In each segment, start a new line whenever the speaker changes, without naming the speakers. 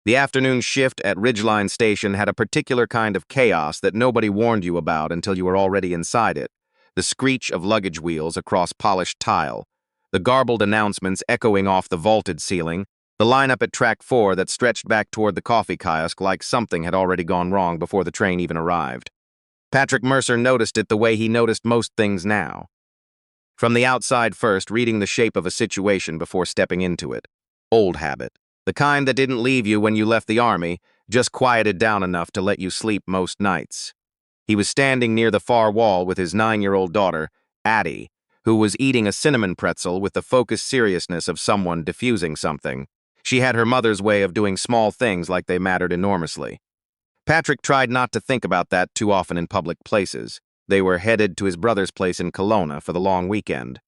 The afternoon shift at Ridgeline Station had a particular kind of chaos that nobody warned you about until you were already inside it. The screech of luggage wheels across polished tile, the garbled announcements echoing off the vaulted ceiling, the lineup at track 4 that stretched back toward the coffee kiosk like something had already gone wrong before the train even arrived. Patrick Mercer noticed it the way he noticed most things now. From the outside first, reading the shape of a situation before stepping into it. Old habit. The kind that didn't leave you when you left the army, just quieted down enough to let you sleep most nights. He was standing near the far wall with his 9-year-old daughter, Addie, who was eating a cinnamon pretzel with the focused seriousness of someone diffusing something. She had her mother's way of doing small things like they mattered enormously. Patrick tried not to think about that too often in public places. They were headed to his brother's place in Kelowna for the long weekend.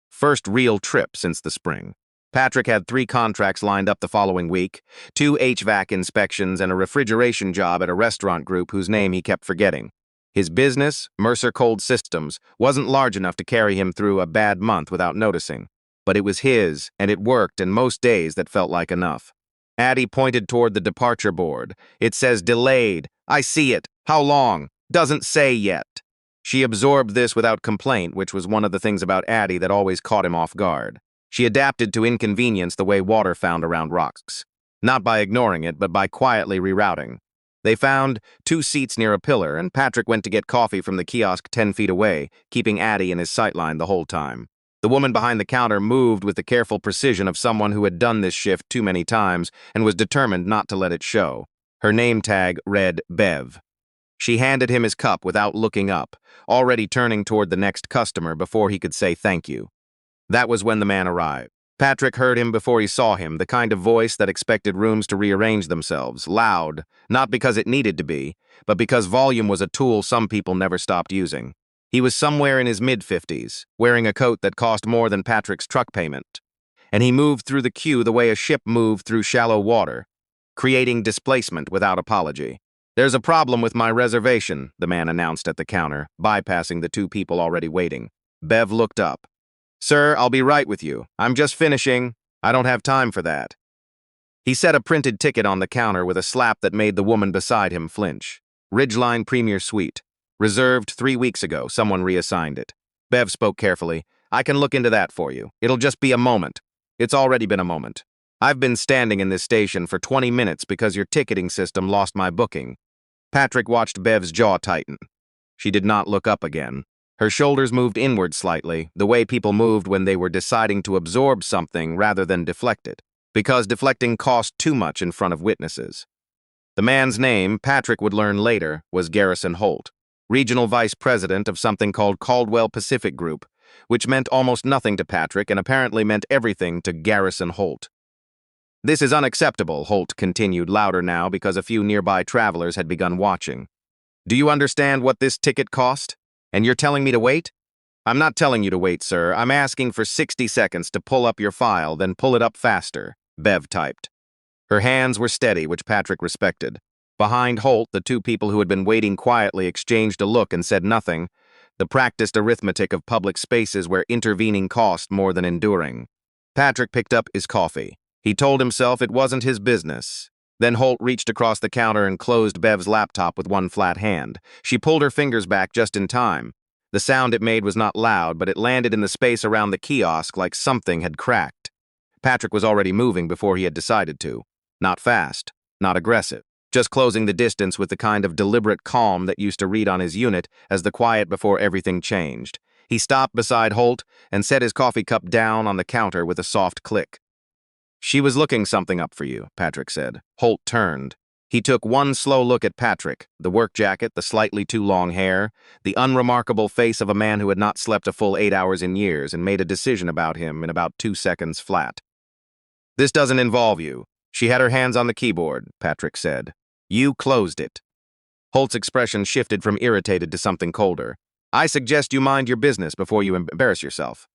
First real trip since the spring. Patrick had 3 contracts lined up the following week, 2 HVAC inspections and a refrigeration job at a restaurant group whose name he kept forgetting. His business, Mercer Cold Systems, wasn't large enough to carry him through a bad month without noticing. But it was his, and it worked, and most days that felt like enough. Addie pointed toward the departure board. It says delayed. I see it. How long? Doesn't say yet. She absorbed this without complaint, which was one of the things about Addie that always caught him off guard. She adapted to inconvenience the way water found around rocks. Not by ignoring it, but by quietly rerouting. They found 2 seats near a pillar, and Patrick went to get coffee from the kiosk 10 feet away, keeping Addie in his sightline the whole time. The woman behind the counter moved with the careful precision of someone who had done this shift too many times and was determined not to let it show. Her name tag read Bev. She handed him his cup without looking up, already turning toward the next customer before he could say thank you. That was when the man arrived. Patrick heard him before he saw him, the kind of voice that expected rooms to rearrange themselves, loud, not because it needed to be, but because volume was a tool some people never stopped using. He was somewhere in his mid-50s, wearing a coat that cost more than Patrick's truck payment. And he moved through the queue the way a ship moved through shallow water, creating displacement without apology. There's a problem with my reservation, the man announced at the counter, bypassing the 2 people already waiting. Bev looked up. Sir, I'll be right with you. I'm just finishing. I don't have time for that. He set a printed ticket on the counter with a slap that made the woman beside him flinch. Ridgeline Premier Suite. Reserved 3 weeks ago. Someone reassigned it. Bev spoke carefully. I can look into that for you. It'll just be a moment. It's already been a moment. I've been standing in this station for 20 minutes because your ticketing system lost my booking. Patrick watched Bev's jaw tighten. She did not look up again. Her shoulders moved inward slightly, the way people moved when they were deciding to absorb something rather than deflect it, because deflecting cost too much in front of witnesses. The man's name, Patrick would learn later, was Garrison Holt, regional vice president of something called Caldwell Pacific Group, which meant almost nothing to Patrick and apparently meant everything to Garrison Holt. This is unacceptable, Holt continued louder now because a few nearby travelers had begun watching. Do you understand what this ticket cost? And you're telling me to wait? I'm not telling you to wait, sir. I'm asking for 60 seconds to pull up your file, then pull it up faster, Bev typed. Her hands were steady, which Patrick respected. Behind Holt, the 2 people who had been waiting quietly exchanged a look and said nothing, the practiced arithmetic of public spaces where intervening cost more than enduring. Patrick picked up his coffee. He told himself it wasn't his business. Then Holt reached across the counter and closed Bev's laptop with one flat hand. She pulled her fingers back just in time. The sound it made was not loud, but it landed in the space around the kiosk like something had cracked. Patrick was already moving before he had decided to. Not fast, not aggressive, just closing the distance with the kind of deliberate calm that used to read on his unit as the quiet before everything changed. He stopped beside Holt and set his coffee cup down on the counter with a soft click. She was looking something up for you, Patrick said. Holt turned. He took one slow look at Patrick, the work jacket, the slightly too long hair, the unremarkable face of a man who had not slept a full 8 hours in years, and made a decision about him in about 2 seconds flat. This doesn't involve you. She had her hands on the keyboard, Patrick said. You closed it. Holt's expression shifted from irritated to something colder. I suggest you mind your business before you embarrass yourself.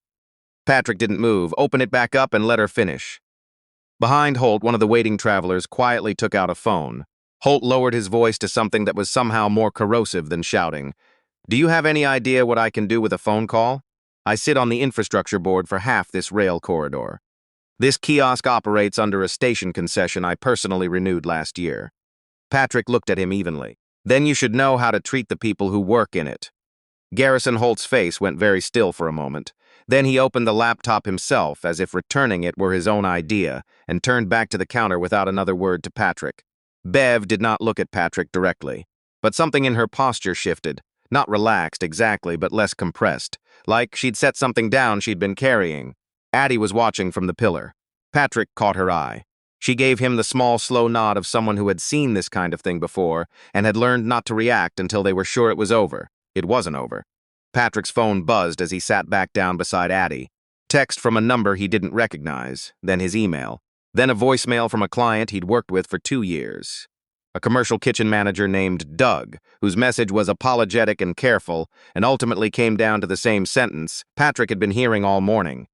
Patrick didn't move. Open it back up and let her finish. Behind Holt, one of the waiting travelers quietly took out a phone. Holt lowered his voice to something that was somehow more corrosive than shouting. Do you have any idea what I can do with a phone call? I sit on the infrastructure board for half this rail corridor. This kiosk operates under a station concession I personally renewed last year. Patrick looked at him evenly. Then you should know how to treat the people who work in it. Garrison Holt's face went very still for a moment. Then he opened the laptop himself, as if returning it were his own idea, and turned back to the counter without another word to Patrick. Bev did not look at Patrick directly, but something in her posture shifted. Not relaxed exactly, but less compressed, like she'd set something down she'd been carrying. Addie was watching from the pillar. Patrick caught her eye. She gave him the small, slow nod of someone who had seen this kind of thing before and had learned not to react until they were sure it was over. It wasn't over. Patrick's phone buzzed as he sat back down beside Addie. Text from a number he didn't recognize, then his email, then a voicemail from a client he'd worked with for 2 years. A commercial kitchen manager named Doug, whose message was apologetic and careful, and ultimately came down to the same sentence Patrick had been hearing all morning.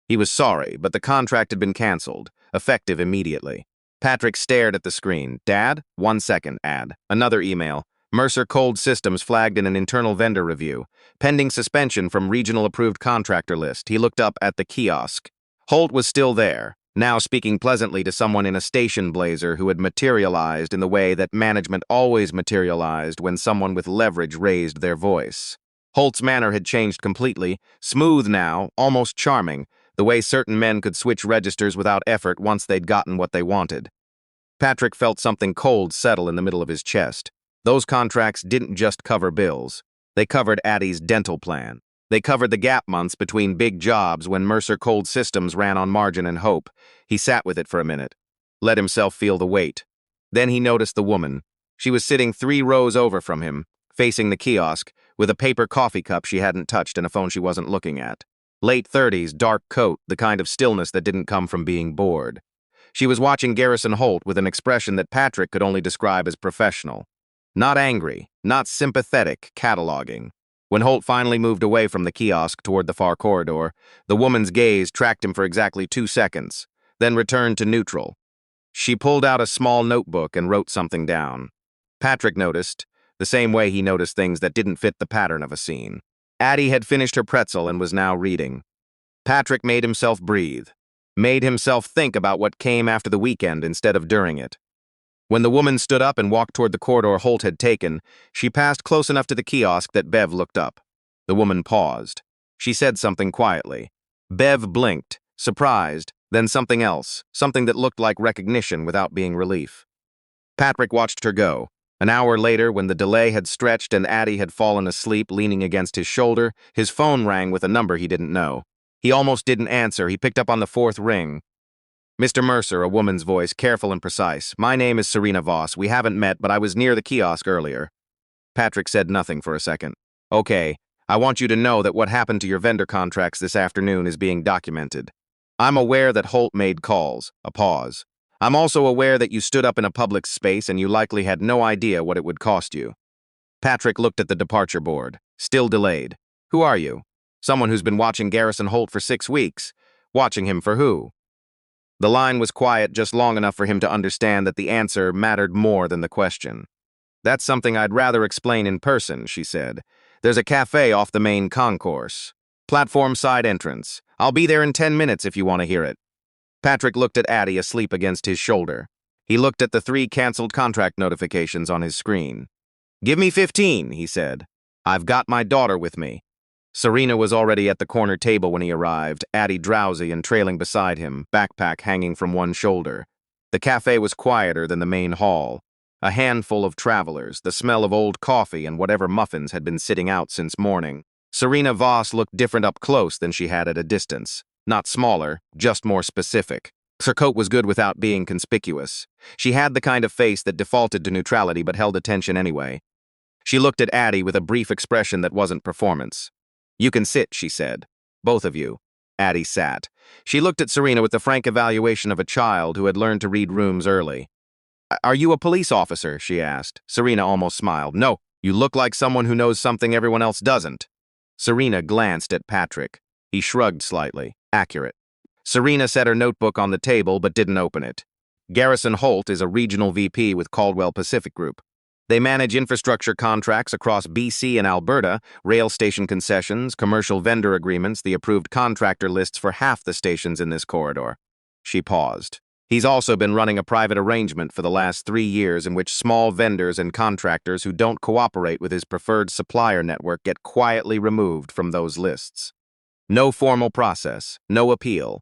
He was sorry, but the contract had been canceled, effective immediately. Patrick stared at the screen. Dad? 1 second, Ad. Another email. Mercer Cold Systems flagged in an internal vendor review. Pending suspension from regional approved contractor list. He looked up at the kiosk. Holt was still there, now speaking pleasantly to someone in a station blazer who had materialized in the way that management always materialized when someone with leverage raised their voice. Holt's manner had changed completely, smooth now, almost charming, the way certain men could switch registers without effort once they'd gotten what they wanted. Patrick felt something cold settle in the middle of his chest. Those contracts didn't just cover bills. They covered Addie's dental plan. They covered the gap months between big jobs when Mercer Cold Systems ran on margin and hope. He sat with it for a minute, let himself feel the weight. Then he noticed the woman. She was sitting 3 rows over from him, facing the kiosk, with a paper coffee cup she hadn't touched and a phone she wasn't looking at. Late 30s, dark coat, the kind of stillness that didn't come from being bored. She was watching Garrison Holt with an expression that Patrick could only describe as professional. Not angry, not sympathetic, cataloging. When Holt finally moved away from the kiosk toward the far corridor, the woman's gaze tracked him for exactly 2 seconds, then returned to neutral. She pulled out a small notebook and wrote something down. Patrick noticed, the same way he noticed things that didn't fit the pattern of a scene. Addie had finished her pretzel and was now reading. Patrick made himself breathe, made himself think about what came after the weekend instead of during it. When the woman stood up and walked toward the corridor Holt had taken, she passed close enough to the kiosk that Bev looked up. The woman paused. She said something quietly. Bev blinked, surprised, then something else, something that looked like recognition without being relief. Patrick watched her go. An hour later, when the delay had stretched and Addie had fallen asleep leaning against his shoulder, his phone rang with a number he didn't know. He almost didn't answer. He picked up on the 4th ring. Mr. Mercer, a woman's voice, careful and precise. My name is Serena Voss. We haven't met, but I was near the kiosk earlier. Patrick said nothing for a second. Okay, I want you to know that what happened to your vendor contracts this afternoon is being documented. I'm aware that Holt made calls. A pause. I'm also aware that you stood up in a public space and you likely had no idea what it would cost you. Patrick looked at the departure board, still delayed. Who are you? Someone who's been watching Garrison Holt for 6 weeks. Watching him for who? The line was quiet just long enough for him to understand that the answer mattered more than the question. That's something I'd rather explain in person, she said. There's a cafe off the main concourse. Platform side entrance. I'll be there in 10 minutes if you want to hear it. Patrick looked at Addie asleep against his shoulder. He looked at the 3 canceled contract notifications on his screen. Give me 15, he said. I've got my daughter with me. Serena was already at the corner table when he arrived, Addie drowsy and trailing beside him, backpack hanging from one shoulder. The cafe was quieter than the main hall. A handful of travelers, the smell of old coffee and whatever muffins had been sitting out since morning. Serena Voss looked different up close than she had at a distance. Not smaller, just more specific. Her coat was good without being conspicuous. She had the kind of face that defaulted to neutrality but held attention anyway. She looked at Addie with a brief expression that wasn't performance. You can sit, she said. Both of you. Addie sat. She looked at Serena with the frank evaluation of a child who had learned to read rooms early. Are you a police officer? She asked. Serena almost smiled. No, you look like someone who knows something everyone else doesn't. Serena glanced at Patrick. He shrugged slightly. Accurate. Serena set her notebook on the table but didn't open it. Garrison Holt is a regional VP with Caldwell Pacific Group. They manage infrastructure contracts across BC and Alberta, rail station concessions, commercial vendor agreements, the approved contractor lists for half the stations in this corridor. She paused. He's also been running a private arrangement for the last 3 years in which small vendors and contractors who don't cooperate with his preferred supplier network get quietly removed from those lists. No formal process, no appeal.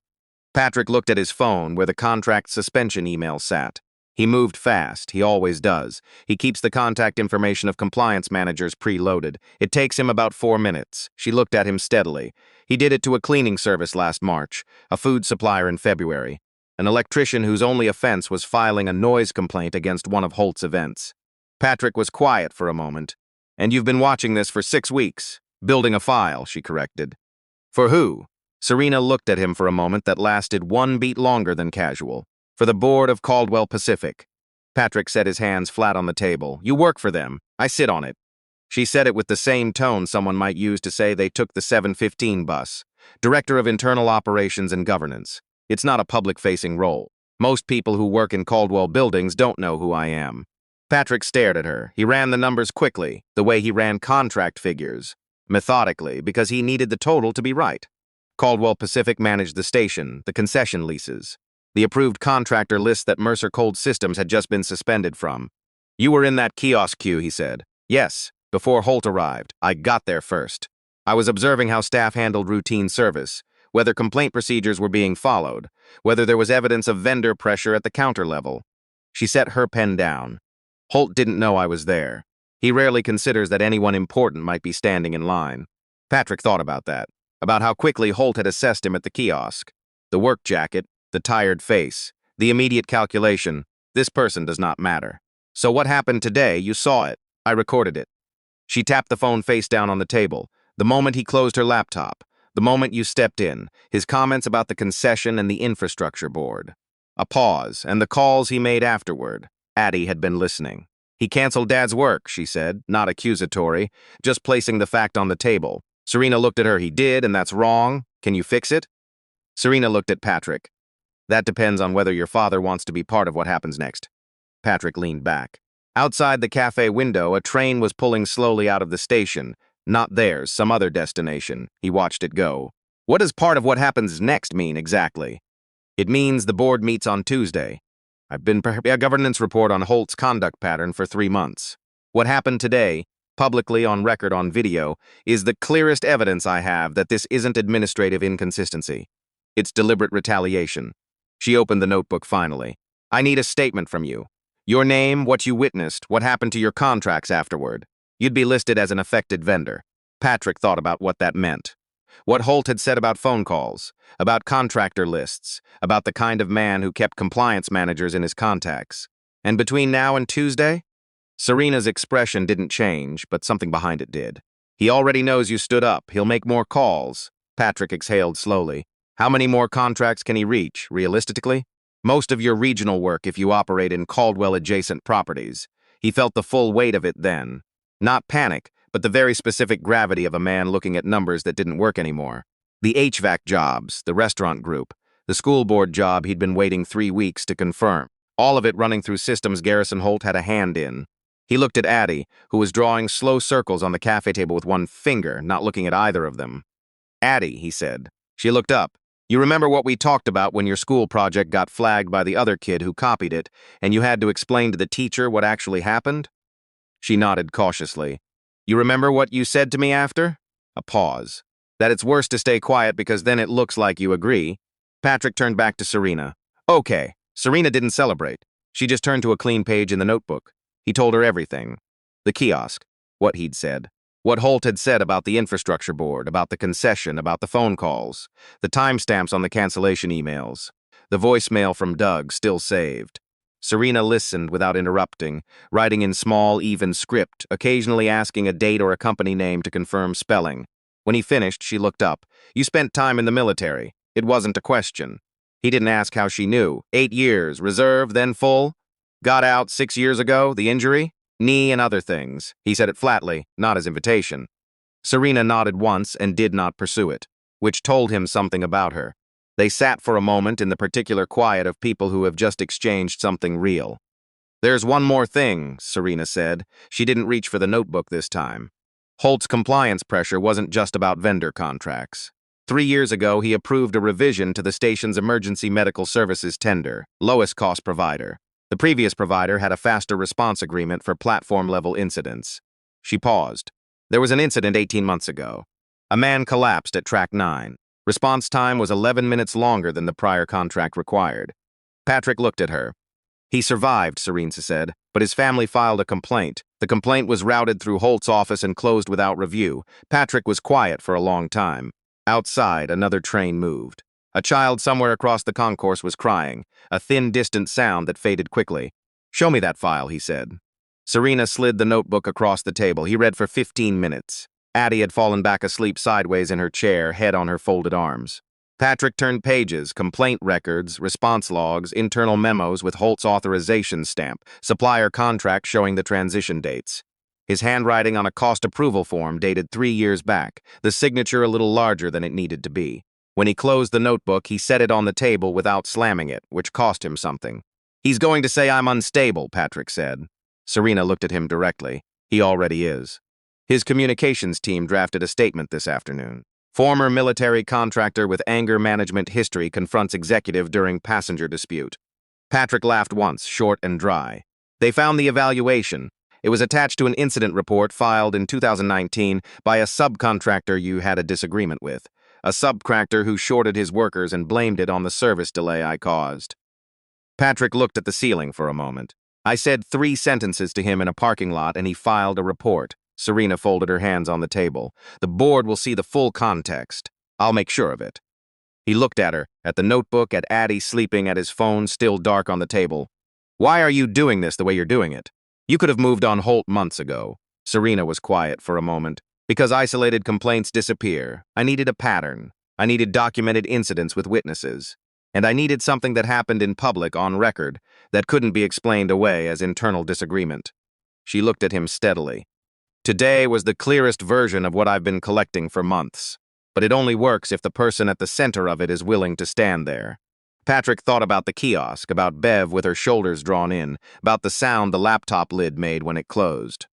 Patrick looked at his phone where the contract suspension email sat. He moved fast, he always does. He keeps the contact information of compliance managers preloaded. It takes him about 4 minutes. She looked at him steadily. He did it to a cleaning service last March, a food supplier in February, an electrician whose only offense was filing a noise complaint against one of Holt's events. Patrick was quiet for a moment. "And you've been watching this for 6 weeks. Building a file," she corrected. "For who?" Serena looked at him for a moment that lasted 1 beat longer than casual. "For the board of Caldwell Pacific." Patrick set his hands flat on the table. "You work for them. I sit on it." She said it with the same tone someone might use to say they took the 7:15 bus. Director of Internal Operations and Governance. It's not a public-facing role. Most people who work in Caldwell buildings don't know who I am. Patrick stared at her. He ran the numbers quickly, the way he ran contract figures. Methodically, because he needed the total to be right. Caldwell Pacific managed the station, the concession leases, the approved contractor list that Mercer Cold Systems had just been suspended from. "You were in that kiosk queue," he said. "Yes, before Holt arrived. I got there first. I was observing how staff handled routine service, whether complaint procedures were being followed, whether there was evidence of vendor pressure at the counter level." She set her pen down. "Holt didn't know I was there. He rarely considers that anyone important might be standing in line." Patrick thought about that, about how quickly Holt had assessed him at the kiosk. The work jacket, the tired face, the immediate calculation, this person does not matter. "So what happened today? You saw it. I recorded it." She tapped the phone face down on the table. "The moment he closed her laptop, the moment you stepped in, his comments about the concession and the infrastructure board." A pause, and the calls he made afterward. Addie had been listening. "He canceled Dad's work," she said, not accusatory, just placing the fact on the table. Serena looked at her. "He did, and that's wrong. Can you fix it?" Serena looked at Patrick. "That depends on whether your father wants to be part of what happens next." Patrick leaned back. Outside the cafe window, a train was pulling slowly out of the station. Not theirs, some other destination. He watched it go. "What does part of what happens next mean exactly?" "It means the board meets on Tuesday. I've been preparing a governance report on Holt's conduct pattern for 3 months. What happened today, publicly on record on video, is the clearest evidence I have that this isn't administrative inconsistency. It's deliberate retaliation." She opened the notebook finally. "I need a statement from you. Your name, what you witnessed, what happened to your contracts afterward. You'd be listed as an affected vendor." Patrick thought about what that meant. What Holt had said about phone calls, about contractor lists, about the kind of man who kept compliance managers in his contacts. And between now and Tuesday? Serena's expression didn't change, but something behind it did. "He already knows you stood up. He'll make more calls." Patrick exhaled slowly. "How many more contracts can he reach, realistically?" "Most of your regional work if you operate in Caldwell-adjacent properties." He felt the full weight of it then. Not panic, but the very specific gravity of a man looking at numbers that didn't work anymore. The HVAC jobs, the restaurant group, the school board job he'd been waiting 3 weeks to confirm. All of it running through systems Garrison Holt had a hand in. He looked at Addie, who was drawing slow circles on the cafe table with one finger, not looking at either of them. "Addie," he said. She looked up. "You remember what we talked about when your school project got flagged by the other kid who copied it, and you had to explain to the teacher what actually happened?" She nodded cautiously. "You remember what you said to me after?" A pause. "That it's worse to stay quiet because then it looks like you agree." Patrick turned back to Serena. "Okay." Serena didn't celebrate. She just turned to a clean page in the notebook. He told her everything. The kiosk. What he'd said. What Holt had said about the infrastructure board, about the concession, about the phone calls. The timestamps on the cancellation emails. The voicemail from Doug, still saved. Serena listened without interrupting, writing in small, even script, occasionally asking a date or a company name to confirm spelling. When he finished, she looked up. "You spent time in the military." It wasn't a question. He didn't ask how she knew. 8 years, reserve, then full? Got out 6 years ago, the injury? Knee and other things. He said it flatly, not as invitation. Serena nodded once and did not pursue it, which told him something about her. They sat for a moment in the particular quiet of people who have just exchanged something real. "There's one more thing," Serena said. She didn't reach for the notebook this time. Holt's compliance pressure wasn't just about vendor contracts. 3 years ago, he approved a revision to the station's emergency medical services tender, lowest cost provider. The previous provider had a faster response agreement for platform-level incidents. She paused. There was an incident 18 months ago. A man collapsed at track 9. Response time was 11 minutes longer than the prior contract required. Patrick looked at her. He survived, Serena said, but his family filed a complaint. The complaint was routed through Holt's office and closed without review. Patrick was quiet for a long time. Outside, another train moved. A child somewhere across the concourse was crying, a thin, distant sound that faded quickly. "Show me that file," he said. Serena slid the notebook across the table. He read for 15 minutes. Addie had fallen back asleep sideways in her chair, head on her folded arms. Patrick turned pages, complaint records, response logs, internal memos with Holt's authorization stamp, supplier contract showing the transition dates. His handwriting on a cost approval form dated 3 years back, the signature a little larger than it needed to be. When he closed the notebook, he set it on the table without slamming it, which cost him something. "He's going to say I'm unstable," Patrick said. Serena looked at him directly. "He already is." His communications team drafted a statement this afternoon. Former military contractor with anger management history confronts executive during passenger dispute. Patrick laughed once, short and dry. They found the evaluation. It was attached to an incident report filed in 2019 by a subcontractor you had a disagreement with. A subcontractor who shorted his workers and blamed it on the service delay I caused. Patrick looked at the ceiling for a moment. I said 3 sentences to him in a parking lot and he filed a report. Serena folded her hands on the table. "The board will see the full context. I'll make sure of it." He looked at her, at the notebook, at Addie sleeping, at his phone still dark on the table. "Why are you doing this the way you're doing it? You could have moved on Holt months ago." Serena was quiet for a moment. "Because isolated complaints disappear. I needed a pattern. I needed documented incidents with witnesses. And I needed something that happened in public, on record, that couldn't be explained away as internal disagreement." She looked at him steadily. "Today was the clearest version of what I've been collecting for months. But it only works if the person at the center of it is willing to stand there." Patrick thought about the kiosk, about Bev with her shoulders drawn in, about the sound the laptop lid made when it closed.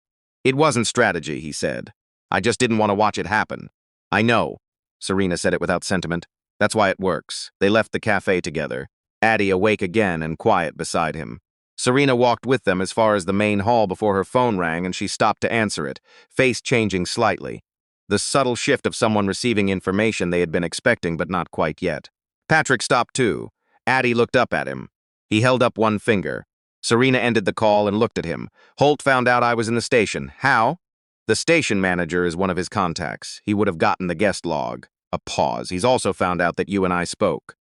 "It wasn't strategy," he said. "I just didn't want to watch it happen." "I know." Serena said it without sentiment. "That's why it works." They left the cafe together, Addie awake again and quiet beside him. Serena walked with them as far as the main hall before her phone rang and she stopped to answer it, face changing slightly. The subtle shift of someone receiving information they had been expecting but not quite yet. Patrick stopped too. Addie looked up at him. He held up one finger. Serena ended the call and looked at him. "Holt found out I was in the station. How?" "The station manager is one of his contacts. He would have gotten the guest log." A pause. "He's also found out that you and I spoke."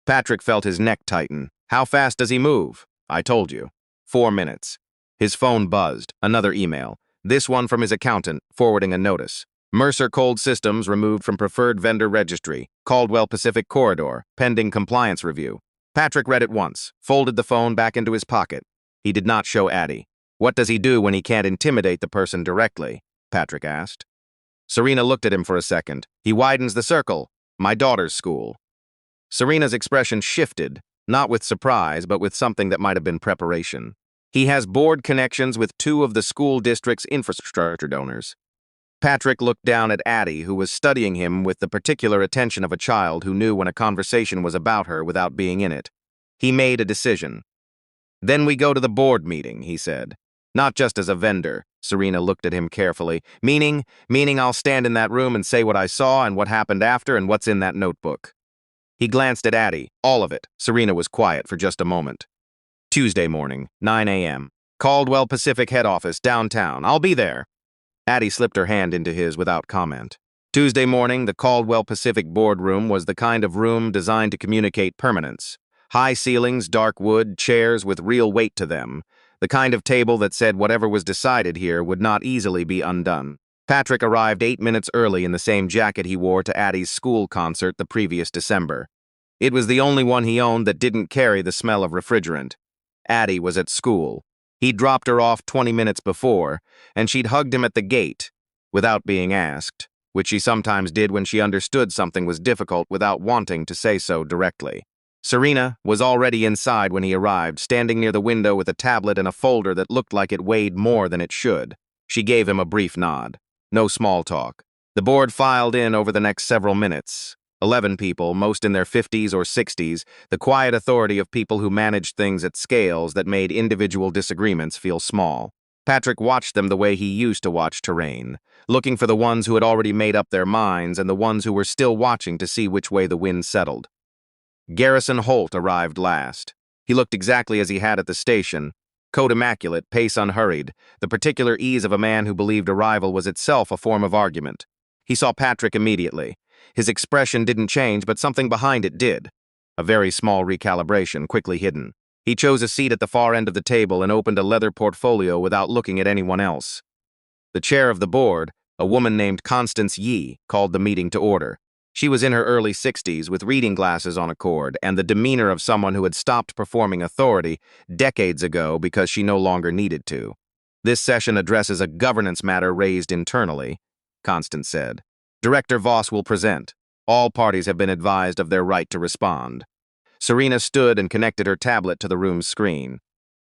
Patrick felt his neck tighten. "How fast does he move?" "I told you. 4 minutes. His phone buzzed. Another email. This one from his accountant, forwarding a notice. "Mercer Cold Systems removed from preferred vendor registry. Caldwell Pacific Corridor. Pending compliance review." Patrick read it once, folded the phone back into his pocket. He did not show Addie. "What does he do when he can't intimidate the person directly?" Patrick asked. Serena looked at him for a second. "He widens the circle. My daughter's school." Serena's expression shifted, not with surprise, but with something that might have been preparation. "He has board connections with 2 of the school district's infrastructure donors." Patrick looked down at Addie, who was studying him with the particular attention of a child who knew when a conversation was about her without being in it. He made a decision. "Then we go to the board meeting," he said. "Not just as a vendor." Serena looked at him carefully. Meaning I'll stand in that room and say what I saw and what happened after and what's in that notebook." He glanced at Addie. "All of it." Serena was quiet for just a moment. "Tuesday morning, 9 a.m. Caldwell Pacific head office, downtown. I'll be there." Addie slipped her hand into his without comment. Tuesday morning, the Caldwell Pacific boardroom was the kind of room designed to communicate permanence. High ceilings, dark wood, chairs with real weight to them. The kind of table that said whatever was decided here would not easily be undone. Patrick arrived 8 minutes early in the same jacket he wore to Addie's school concert the previous December. It was the only one he owned that didn't carry the smell of refrigerant. Addie was at school. He'd dropped her off 20 minutes before, and she'd hugged him at the gate, without being asked, which she sometimes did when she understood something was difficult without wanting to say so directly. Serena was already inside when he arrived, standing near the window with a tablet and a folder that looked like it weighed more than it should. She gave him a brief nod. No small talk. The board filed in over the next several minutes. 11 people, most in their 50s or 60s, the quiet authority of people who managed things at scales that made individual disagreements feel small. Patrick watched them the way he used to watch terrain, looking for the ones who had already made up their minds and the ones who were still watching to see which way the wind settled. Garrison Holt arrived last. He looked exactly as he had at the station, coat immaculate, pace unhurried, the particular ease of a man who believed arrival was itself a form of argument. He saw Patrick immediately. His expression didn't change, but something behind it did. A very small recalibration, quickly hidden. He chose a seat at the far end of the table and opened a leather portfolio without looking at anyone else. The chair of the board, a woman named Constance Yee, called the meeting to order. She was in her early 60s with reading glasses on a cord and the demeanor of someone who had stopped performing authority decades ago because she no longer needed to. This session addresses a governance matter raised internally, Constance said. Director Voss will present. All parties have been advised of their right to respond. Serena stood and connected her tablet to the room's screen.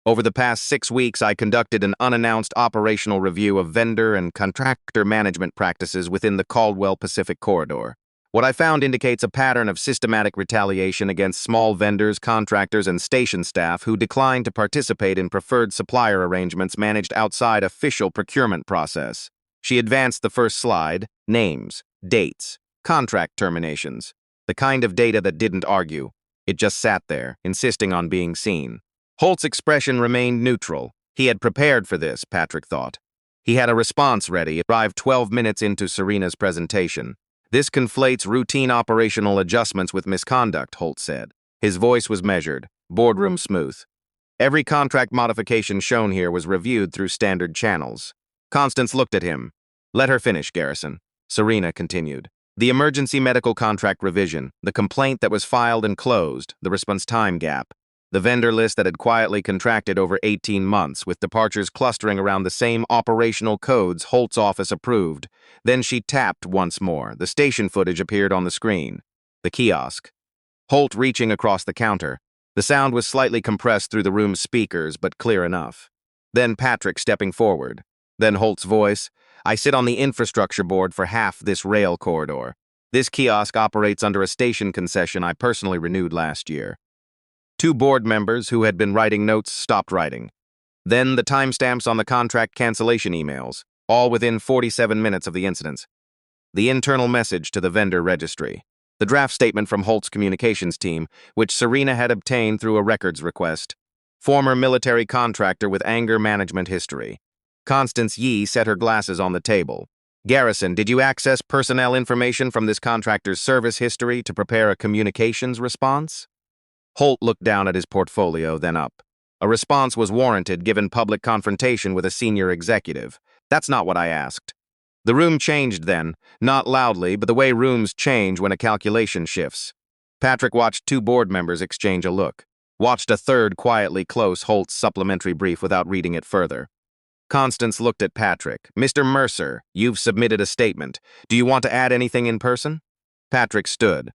Over the past 6 weeks, I conducted an unannounced operational review of vendor and contractor management practices within the Caldwell Pacific Corridor. What I found indicates a pattern of systematic retaliation against small vendors, contractors, and station staff who decline to participate in preferred supplier arrangements managed outside official procurement process. She advanced the first slide: names, dates, contract terminations. The kind of data that didn't argue. It just sat there, insisting on being seen. Holt's expression remained neutral. He had prepared for this, Patrick thought. He had a response ready. It arrived 12 minutes into Serena's presentation. This conflates routine operational adjustments with misconduct, Holt said. His voice was measured, boardroom smooth. Every contract modification shown here was reviewed through standard channels. Constance looked at him. Let her finish, Garrison. Serena continued. The emergency medical contract revision, the complaint that was filed and closed, the response time gap. The vendor list that had quietly contracted over 18 months, with departures clustering around the same operational codes Holt's office approved. Then she tapped once more. The station footage appeared on the screen. The kiosk. Holt reaching across the counter. The sound was slightly compressed through the room's speakers, but clear enough. Then Patrick stepping forward. Then Holt's voice. I sit on the infrastructure board for half this rail corridor. This kiosk operates under a station concession I personally renewed last year. 2 board members who had been writing notes stopped writing. Then the timestamps on the contract cancellation emails, all within 47 minutes of the incidents. The internal message to the vendor registry. The draft statement from Holt's communications team, which Serena had obtained through a records request. Former military contractor with anger management history. Constance Yee set her glasses on the table. Garrison, did you access personnel information from this contractor's service history to prepare a communications response? Holt looked down at his portfolio, then up. A response was warranted given public confrontation with a senior executive. That's not what I asked. The room changed then, not loudly, but the way rooms change when a calculation shifts. Patrick watched 2 board members exchange a look, watched a third quietly close Holt's supplementary brief without reading it further. Constance looked at Patrick. Mr. Mercer, you've submitted a statement. Do you want to add anything in person? Patrick stood.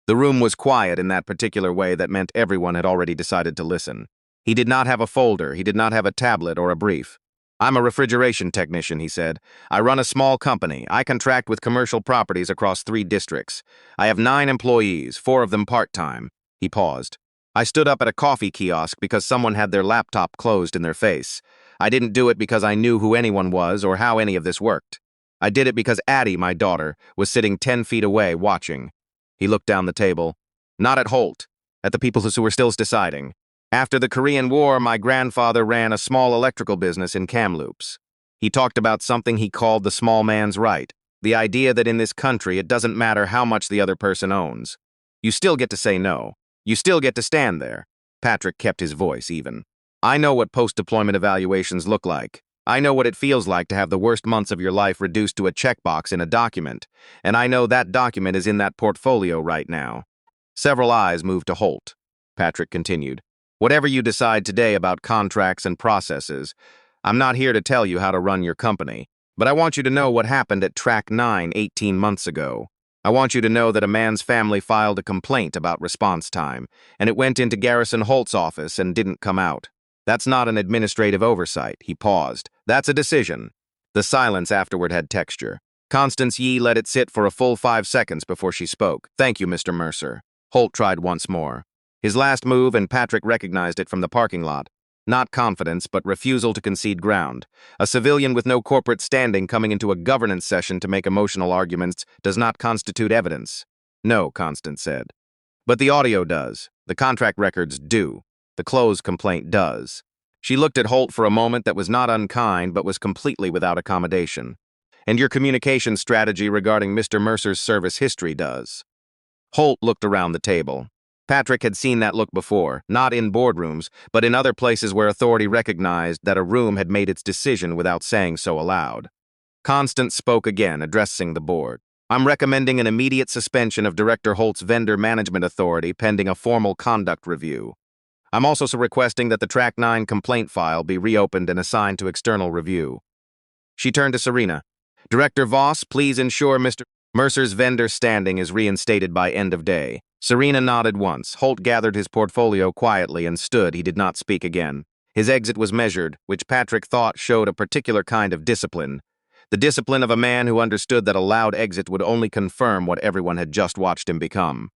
The room was quiet in that particular way that meant everyone had already decided to listen. He did not have a folder, he did not have a tablet or a brief. I'm a refrigeration technician, he said. I run a small company. I contract with commercial properties across 3 districts. I have 9 employees, 4 of them part-time. He paused. I stood up at a coffee kiosk because someone had their laptop closed in their face. I didn't do it because I knew who anyone was or how any of this worked. I did it because Addie, my daughter, was sitting 10 feet away watching. He looked down the table. Not at Holt, at the people who were still deciding. After the Korean War, my grandfather ran a small electrical business in Kamloops. He talked about something he called the small man's right, the idea that in this country it doesn't matter how much the other person owns. You still get to say no. You still get to stand there. Patrick kept his voice even. I know what post-deployment evaluations look like. I know what it feels like to have the worst months of your life reduced to a checkbox in a document, and I know that document is in that portfolio right now. Several eyes moved to Holt. Patrick continued. Whatever you decide today about contracts and processes, I'm not here to tell you how to run your company, but I want you to know what happened at Track 9 18 months ago. I want you to know that a man's family filed a complaint about response time, and it went into Garrison Holt's office and didn't come out. That's not an administrative oversight, he paused. That's a decision. The silence afterward had texture. Constance Yee let it sit for a full 5 seconds before she spoke. "Thank you, Mr. Mercer." Holt tried once more. His last move, and Patrick recognized it from the parking lot. Not confidence, but refusal to concede ground. A civilian with no corporate standing coming into a governance session to make emotional arguments does not constitute evidence. "No," Constance said. "But the audio does. The contract records do. The close complaint does." She looked at Holt for a moment that was not unkind, but was completely without accommodation. "And your communication strategy regarding Mr. Mercer's service history does." Holt looked around the table. Patrick had seen that look before, not in boardrooms, but in other places where authority recognized that a room had made its decision without saying so aloud. Constance spoke again, addressing the board. "I'm recommending an immediate suspension of Director Holt's vendor management authority pending a formal conduct review. I'm also requesting that the Track 9 complaint file be reopened and assigned to external review." She turned to Serena. "Director Voss, please ensure Mr. Mercer's vendor standing is reinstated by end of day." Serena nodded once. Holt gathered his portfolio quietly and stood. He did not speak again. His exit was measured, which Patrick thought showed a particular kind of discipline. The discipline of a man who understood that a loud exit would only confirm what everyone had just watched him become.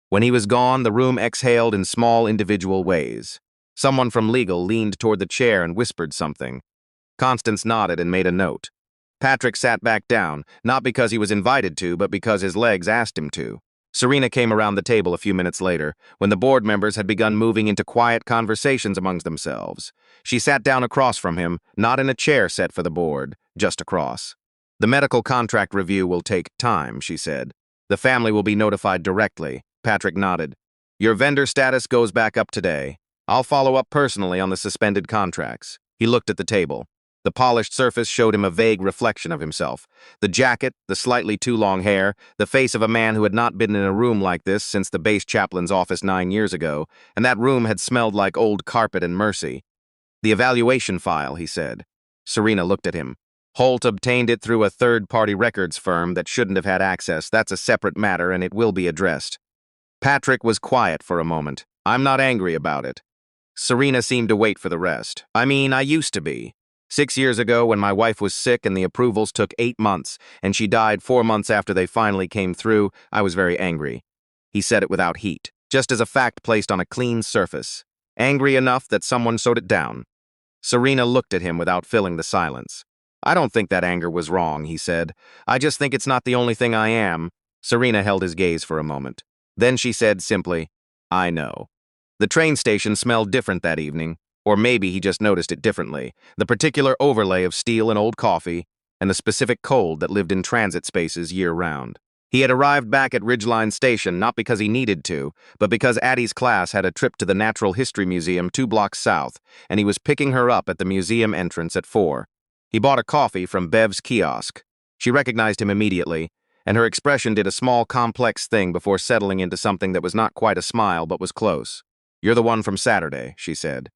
When he was gone, the room exhaled in small individual ways. Someone from legal leaned toward the chair and whispered something. Constance nodded and made a note. Patrick sat back down, not because he was invited to, but because his legs asked him to. Serena came around the table a few minutes later, when the board members had begun moving into quiet conversations amongst themselves. She sat down across from him, not in a chair set for the board, just across. "The medical contract review will take time," she said. "The family will be notified directly." Patrick nodded. "Your vendor status goes back up today. I'll follow up personally on the suspended contracts." He looked at the table. The polished surface showed him a vague reflection of himself. The jacket, the slightly too long hair, the face of a man who had not been in a room like this since the base chaplain's office 9 years ago, and that room had smelled like old carpet and mercy. "The evaluation file," he said. Serena looked at him. "Holt obtained it through a third-party records firm that shouldn't have had access. That's a separate matter, and it will be addressed." Patrick was quiet for a moment. "I'm not angry about it." Serena seemed to wait for the rest. "I mean, I used to be. 6 years ago, when my wife was sick and the approvals took 8 months, and she died 4 months after they finally came through, I was very angry." He said it without heat, just as a fact placed on a clean surface. Angry enough that someone sewed it down. Serena looked at him without filling the silence. "I don't think that anger was wrong," he said. "I just think it's not the only thing I am." Serena held his gaze for a moment. Then she said simply, "I know." The train station smelled different that evening. Or maybe he just noticed it differently. The particular overlay of steel and old coffee, and the specific cold that lived in transit spaces year-round. He had arrived back at Ridgeline Station not because he needed to, but because Addie's class had a trip to the Natural History Museum 2 blocks south, and he was picking her up at the museum entrance at 4. He bought a coffee from Bev's kiosk. She recognized him immediately, and her expression did a small, complex thing before settling into something that was not quite a smile but was close. "You're the one from Saturday," she said.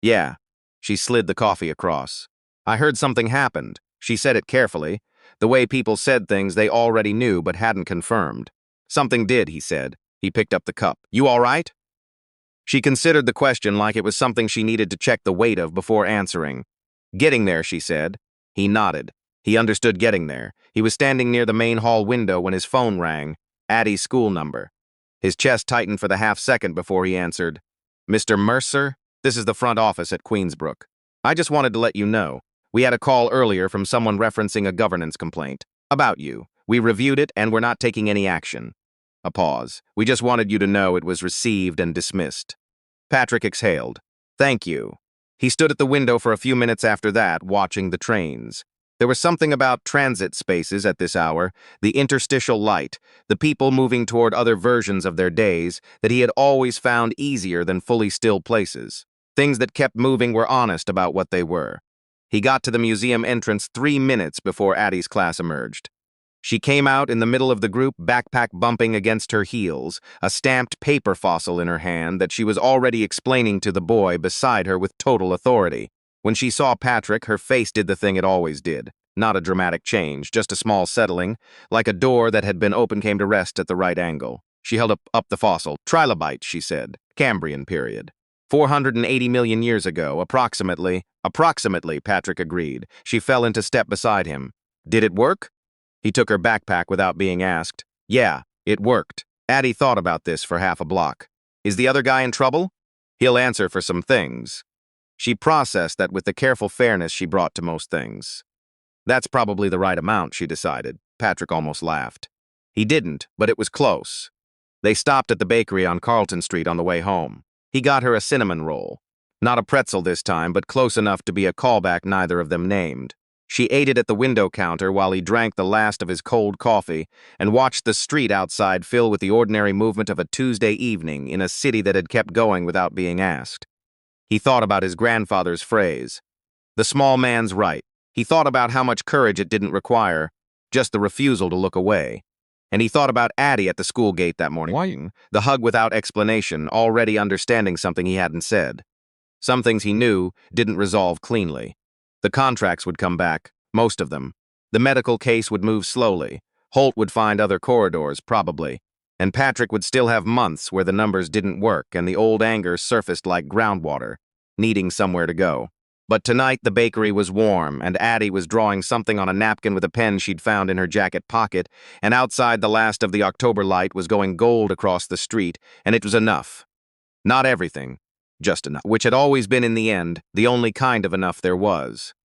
"Yeah." She slid the coffee across. "I heard something happened." She said it carefully, the way people said things they already knew but hadn't confirmed. "Something did," he said. He picked up the cup. "You all right?" She considered the question like it was something she needed to check the weight of before answering. "Getting there," she said. He nodded. He understood getting there. He was standing near the main hall window when his phone rang. Addie's school number. His chest tightened for the half-second before he answered. "Mr. Mercer? This is the front office at Queensbrook. I just wanted to let you know. We had a call earlier from someone referencing a governance complaint. About you. We reviewed it and we're not taking any action." A pause. "We just wanted you to know it was received and dismissed." Patrick exhaled. "Thank you." He stood at the window for a few minutes after that, watching the trains. There was something about transit spaces at this hour, the interstitial light, the people moving toward other versions of their days, that he had always found easier than fully still places. Things that kept moving were honest about what they were. He got to the museum entrance 3 minutes before Addie's class emerged. She came out in the middle of the group, backpack bumping against her heels, a stamped paper fossil in her hand that she was already explaining to the boy beside her with total authority. When she saw Patrick, her face did the thing it always did. Not a dramatic change, just a small settling, like a door that had been open came to rest at the right angle. She held up the fossil. "Trilobite," she said. "Cambrian period. 480 million years ago, approximately." "Approximately," Patrick agreed. She fell into step beside him. "Did it work?" He took her backpack without being asked. Yeah, it worked. Addie thought about this for half a block. Is the other guy in trouble? He'll answer for some things. She processed that with the careful fairness she brought to most things. That's probably the right amount, she decided. Patrick almost laughed. He didn't, but it was close. They stopped at the bakery on Carlton Street on the way home. He got her a cinnamon roll. Not a pretzel this time, but close enough to be a callback neither of them named. She ate it at the window counter while he drank the last of his cold coffee and watched the street outside fill with the ordinary movement of a Tuesday evening in a city that had kept going without being asked. He thought about his grandfather's phrase, "The small man's right." He thought about how much courage it didn't require, just the refusal to look away. And he thought about Addie at the school gate that morning, the hug without explanation, already understanding something he hadn't said. Some things he knew didn't resolve cleanly. The contracts would come back, most of them. The medical case would move slowly. Holt would find other corridors, probably. And Patrick would still have months where the numbers didn't work and the old anger surfaced like groundwater, needing somewhere to go. But tonight the bakery was warm, and Addie was drawing something on a napkin with a pen she'd found in her jacket pocket, and outside the last of the October light was going gold across the street, and it was enough. Not everything, just enough, which had always been in the end the only kind of enough there was.